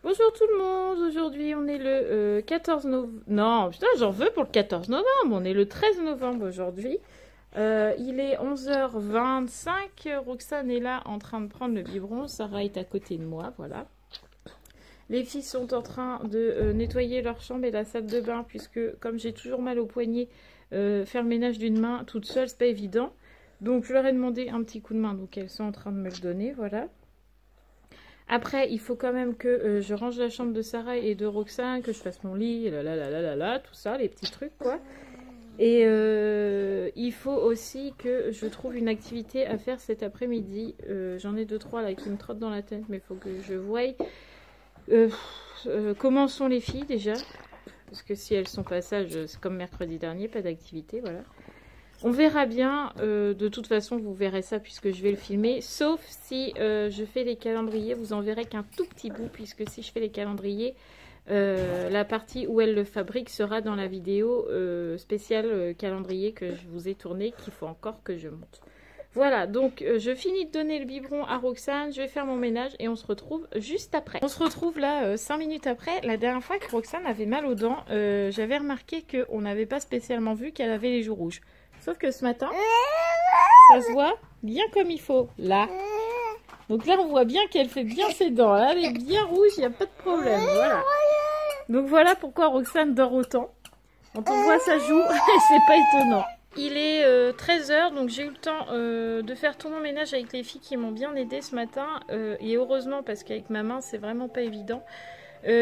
Bonjour tout le monde, aujourd'hui on est le 14 novembre, non putain j'en veux pour le 14 novembre, on est le 13 novembre aujourd'hui. Il est 11h25, Roxane est là en train de prendre le biberon, Sarah est à côté de moi, voilà. Les filles sont en train de nettoyer leur chambre et la salle de bain puisque comme j'ai toujours mal au poignet, faire le ménage d'une main toute seule c'est pas évident. Donc je leur ai demandé un petit coup de main, donc elles sont en train de me le donner, voilà. Après, il faut quand même que je range la chambre de Sarah et de Roxane, que je fasse mon lit, tout ça, les petits trucs, quoi. Et il faut aussi que je trouve une activité à faire cet après-midi. J'en ai 2-3 là qui me trottent dans la tête, mais il faut que je voie comment sont les filles déjà. Parce que si elles sont pas sages, c'est comme mercredi dernier, pas d'activité, voilà. On verra bien, de toute façon vous verrez ça puisque je vais le filmer, sauf si je fais les calendriers, vous en verrez qu'un tout petit bout puisque si je fais les calendriers, la partie où elle le fabrique sera dans la vidéo spéciale calendrier que je vous ai tourné, qu'il faut encore que je monte. Voilà, donc je finis de donner le biberon à Roxane, je vais faire mon ménage et on se retrouve juste après. On se retrouve là 5 minutes après. La dernière fois que Roxane avait mal aux dents, j'avais remarqué qu'on n'avait pas spécialement vu qu'elle avait les joues rouges. Sauf que ce matin, ça se voit bien comme il faut, là. Donc là, on voit bien qu'elle fait bien ses dents. Là, elle est bien rouge, il n'y a pas de problème, voilà. Donc voilà pourquoi Roxane dort autant. Quand on voit sa joue, c'est pas étonnant. Il est 13 h, donc j'ai eu le temps de faire tout mon ménage avec les filles qui m'ont bien aidé ce matin. Et heureusement, parce qu'avec ma main, c'est vraiment pas évident.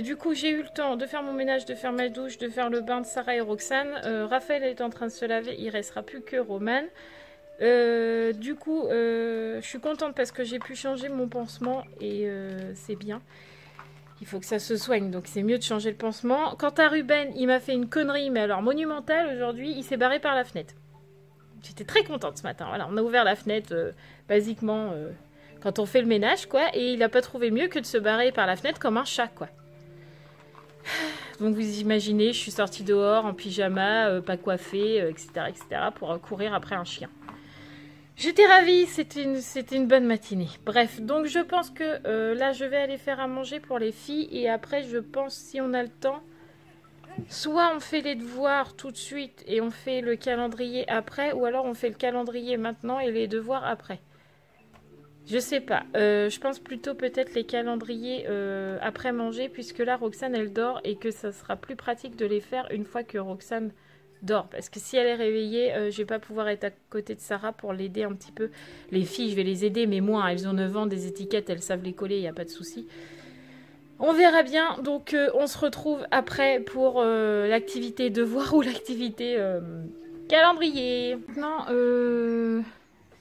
Du coup, j'ai eu le temps de faire mon ménage, de faire ma douche, de faire le bain de Sarah et Roxane. Raphaël est en train de se laver, il restera plus que Roman. Du coup, je suis contente parce que j'ai pu changer mon pansement et c'est bien. Il faut que ça se soigne, donc c'est mieux de changer le pansement. Quant à Ruben, il m'a fait une connerie, mais alors monumentale aujourd'hui, il s'est barré par la fenêtre. J'étais très contente ce matin. Voilà, on a ouvert la fenêtre, basiquement, quand on fait le ménage, quoi. Et il n'a pas trouvé mieux que de se barrer par la fenêtre comme un chat, quoi. Donc vous imaginez, je suis sortie dehors en pyjama, pas coiffée, etc., pour courir après un chien. J'étais ravie, c'était une bonne matinée. Bref, donc je pense que là, je vais aller faire à manger pour les filles. Et après, je pense, si on a le temps, soit on fait les devoirs tout de suite et on fait le calendrier après, ou alors on fait le calendrier maintenant et les devoirs après. Je sais pas, je pense plutôt peut-être les calendriers après manger, puisque là Roxane elle dort et que ça sera plus pratique de les faire une fois que Roxane dort. Parce que si elle est réveillée, je vais pas pouvoir être à côté de Sarah pour l'aider un petit peu. Les filles, je vais les aider, mais moi, elles ont 9 ans, des étiquettes, elles savent les coller, il n'y a pas de souci. On verra bien, donc on se retrouve après pour l'activité devoir ou l'activité calendrier. Maintenant,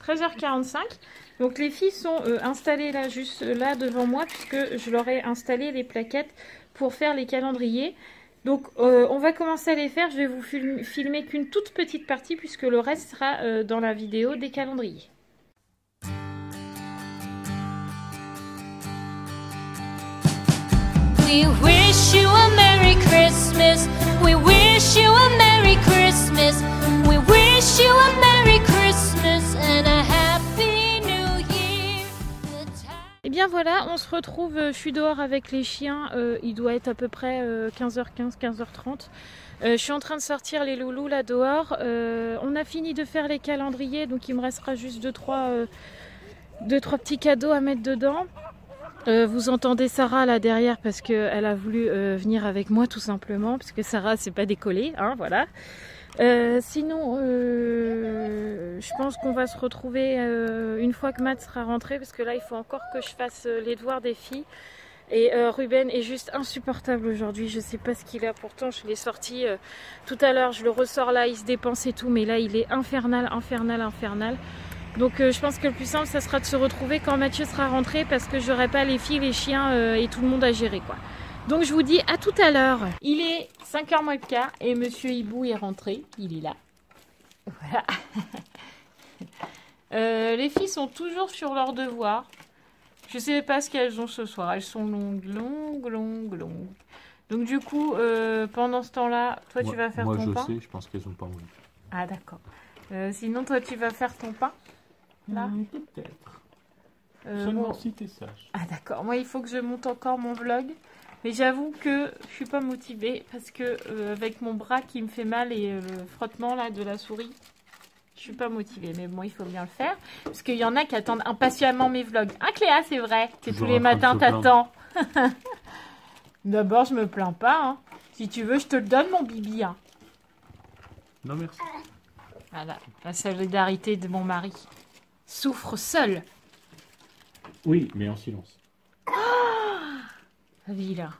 13h45. Donc les filles sont installées là, juste là devant moi, puisque je leur ai installé les plaquettes pour faire les calendriers. Donc on va commencer à les faire. Je vais vous filmer qu'une toute petite partie, puisque le reste sera dans la vidéo des calendriers. We wish you a Merry Christmas. We wish you a Merry Christmas. We wish you a Merry Christmas and a Happy New Year. Et bien voilà, on se retrouve, je suis dehors avec les chiens, il doit être à peu près 15h15, 15h30. Je suis en train de sortir les loulous là dehors. On a fini de faire les calendriers, donc il me restera juste 2-3 petits cadeaux à mettre dedans. Vous entendez Sarah là derrière parce qu'elle a voulu venir avec moi tout simplement, parce que Sarah c'est pas décollé, hein, voilà. Sinon, je pense qu'on va se retrouver une fois que Matt sera rentré, parce que là il faut encore que je fasse les devoirs des filles. Et Ruben est juste insupportable aujourd'hui, je sais pas ce qu'il a, pourtant je l'ai sorti tout à l'heure, je le ressors là, il se dépense et tout, mais là il est infernal. Donc je pense que le plus simple, ça sera de se retrouver quand Mathieu sera rentré, parce que j'aurai pas les filles, les chiens et tout le monde à gérer, quoi. Donc je vous dis à tout à l'heure. Il est 5h moins le quart et Monsieur Hibou est rentré, il est là. Voilà. Les filles sont toujours sur leurs devoirs. Je sais pas ce qu'elles ont ce soir, elles sont longues. Donc du coup, pendant ce temps-là, toi tu vas faire ton pain. Moi je sais, je pense qu'elles ont pas envie. Ah d'accord. Sinon toi tu vas faire ton pain. Là peut-être. Seulement bon. si t'es sage. Ah d'accord, moi il faut que je monte encore mon vlog. Mais j'avoue que je suis pas motivée parce que avec mon bras qui me fait mal et le frottement là de la souris, je suis pas motivée. Mais bon, il faut bien le faire parce qu'il y en a qui attendent impatiemment mes vlogs. Hein, Cléa, c'est vrai que tous les matins t'attends. D'abord, je me plains pas. Hein. Si tu veux, je te le donne, mon bibi. Hein. Non, merci. Voilà, la solidarité de mon mari. Souffre seul. Oui, mais en silence. Vilain.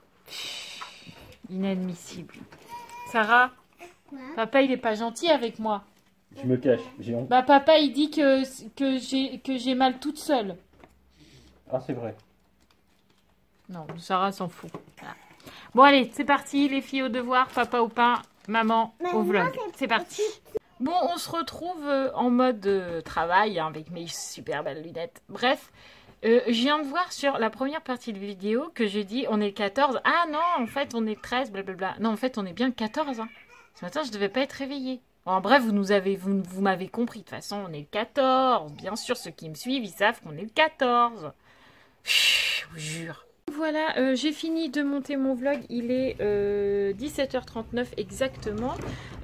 Inadmissible. Sarah, papa, il est pas gentil avec moi. Je me cache, j'ai honte. Bah, papa, il dit que j'ai mal toute seule. Ah, c'est vrai. Non, Sarah s'en fout. Voilà. Bon, allez, c'est parti, les filles au devoir, papa au pain, maman au vlog. C'est parti. Bon, on se retrouve en mode travail hein, avec mes super belles lunettes. Bref, je viens de voir sur la première partie de vidéo que j'ai dit on est le 14. Ah non, en fait, on est le 13, blablabla. Non, en fait, on est bien le 14. Hein. Ce matin, je devais pas être réveillée. Bon, en bref, vous m'avez compris. De toute façon, on est le 14. Bien sûr, ceux qui me suivent, ils savent qu'on est le 14. Je vous jure. Voilà, j'ai fini de monter mon vlog, il est 17h39 exactement.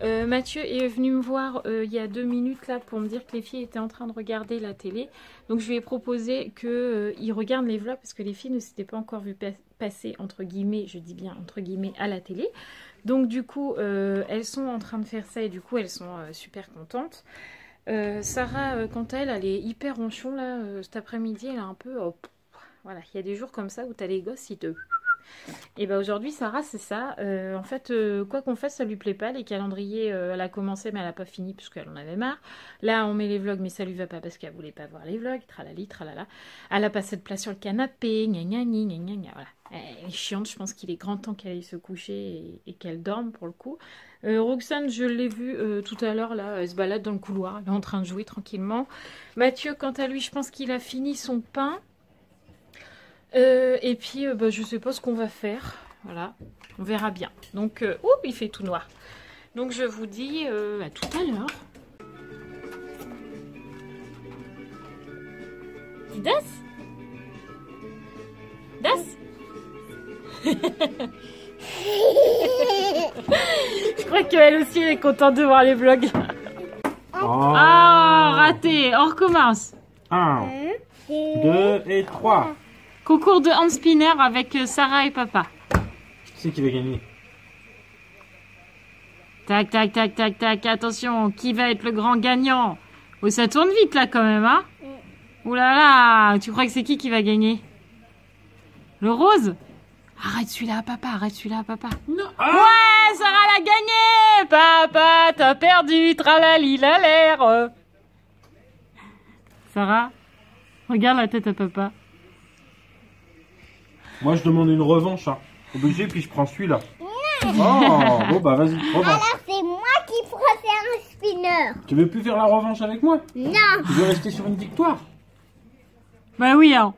Mathieu est venu me voir il y a 2 minutes là pour me dire que les filles étaient en train de regarder la télé. Donc je lui ai proposé qu'ils regardent les vlogs parce que les filles ne s'étaient pas encore vues passer entre guillemets, je dis bien entre guillemets, à la télé. Donc du coup, elles sont en train de faire ça et du coup elles sont super contentes. Sarah, quant à elle, elle est hyper ronchon là, cet après-midi, elle a un peu... Voilà, il y a des jours comme ça où tu as les gosses, ils te... Et bah aujourd'hui, Sarah, c'est ça. En fait, quoi qu'on fasse, ça lui plaît pas. Les calendriers, elle a commencé, mais elle a pas fini parce qu'elle en avait marre. Là, on met les vlogs, mais ça lui va pas parce qu'elle voulait pas voir les vlogs. Tralali, tralala. Elle a passé de place sur le canapé. Gna gna gna gna gna gna. Voilà. Elle est chiante. Je pense qu'il est grand temps qu'elle aille se coucher et qu'elle dorme pour le coup. Roxane, je l'ai vue tout à l'heure, là, elle se balade dans le couloir. Elle est en train de jouer tranquillement. Mathieu, quant à lui, je pense qu'il a fini son pain. Et puis, bah, je sais pas ce qu'on va faire. Voilà, on verra bien. Donc, il fait tout noir. Donc, je vous dis à tout à l'heure. Das Das Je crois qu'elle aussi elle est contente de voir les vlogs. Oh. Ah, raté. On recommence. 1, 2 et 3. Concours de hand spinner avec Sarah et papa. Qui c'est qui va gagner? Tac, tac, tac, tac, tac. Attention, qui va être le grand gagnant? Oh, ça tourne vite là quand même, hein? Ouh là là, tu crois que c'est qui va gagner? Le rose? Arrête celui-là, papa, arrête celui-là, papa. Non. Ouais, Sarah l'a gagné! Papa, t'as perdu, tralali la l'air. Sarah, regarde la tête à papa. Moi, je demande une revanche. Hein. Obligé, puis je prends celui-là. Oh, bon, bah vas-y, revanche. Alors c'est moi qui ferai un spinner. Tu veux plus faire la revanche avec moi? Non. Tu veux rester sur une victoire? Bah oui, hein.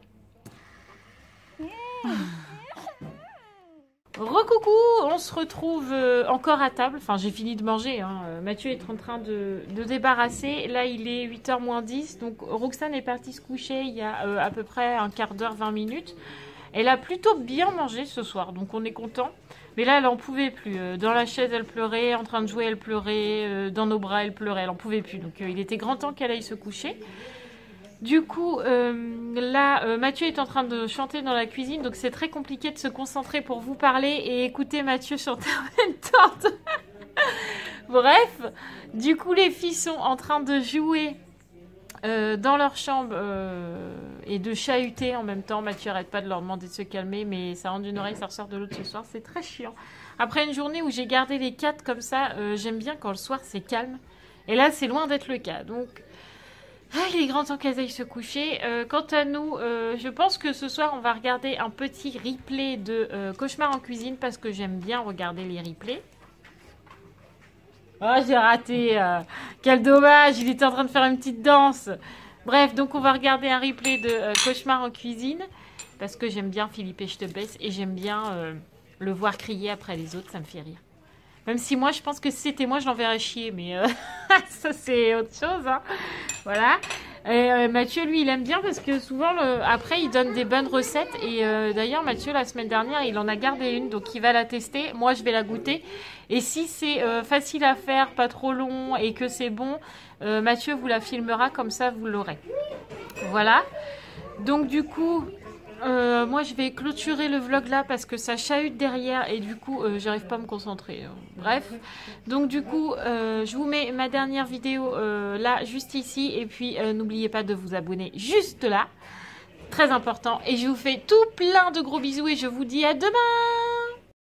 Recoucou, on se retrouve encore à table. Enfin, j'ai fini de manger. Hein. Mathieu est en train de débarrasser. Là, il est 8h moins 10. Donc, Roxane est partie se coucher il y a à peu près un quart d'heure, 20 minutes. Elle a plutôt bien mangé ce soir, donc on est content. Mais là, elle en pouvait plus. Dans la chaise, elle pleurait. En train de jouer, elle pleurait. Dans nos bras, elle pleurait. Elle en pouvait plus. Donc, il était grand temps qu'elle aille se coucher. Du coup, là, Mathieu est en train de chanter dans la cuisine. Donc, c'est très compliqué de se concentrer pour vous parler et écouter Mathieu chanter en même temps. Bref, du coup, les filles sont en train de jouer dans leur chambre et de chahuter en même temps. Mathieu arrête pas de leur demander de se calmer, mais ça rentre d'une oreille, ça ressort de l'autre ce soir. C'est très chiant. Après une journée où j'ai gardé les 4 comme ça, j'aime bien quand le soir c'est calme. Et là, c'est loin d'être le cas. Donc, il est grand temps qu'elles aillent se coucher. Quant à nous, je pense que ce soir, on va regarder un petit replay de Cauchemar en cuisine parce que j'aime bien regarder les replays. Ah, j'ai raté. Quel dommage, il était en train de faire une petite danse. Bref, donc on va regarder un replay de Cauchemar en cuisine. Parce que j'aime bien Philippe et je te baisse. Et j'aime bien le voir crier après les autres, ça me fait rire. Même si moi, je pense que si c'était moi, je l'enverrais chier. Mais ça, c'est autre chose. Hein. Voilà. Et Mathieu, lui, il aime bien parce que souvent, après, il donne des bonnes recettes. Et d'ailleurs, Mathieu, la semaine dernière, il en a gardé une. Donc, il va la tester. Moi, je vais la goûter. Et si c'est facile à faire, pas trop long et que c'est bon, Mathieu vous la filmera. Comme ça, vous l'aurez. Voilà. Donc, du coup... moi je vais clôturer le vlog là parce que ça chahute derrière et du coup j'arrive pas à me concentrer. Bref, donc du coup je vous mets ma dernière vidéo là juste ici et puis n'oubliez pas de vous abonner juste là, très important, et je vous fais tout plein de gros bisous et je vous dis à demain.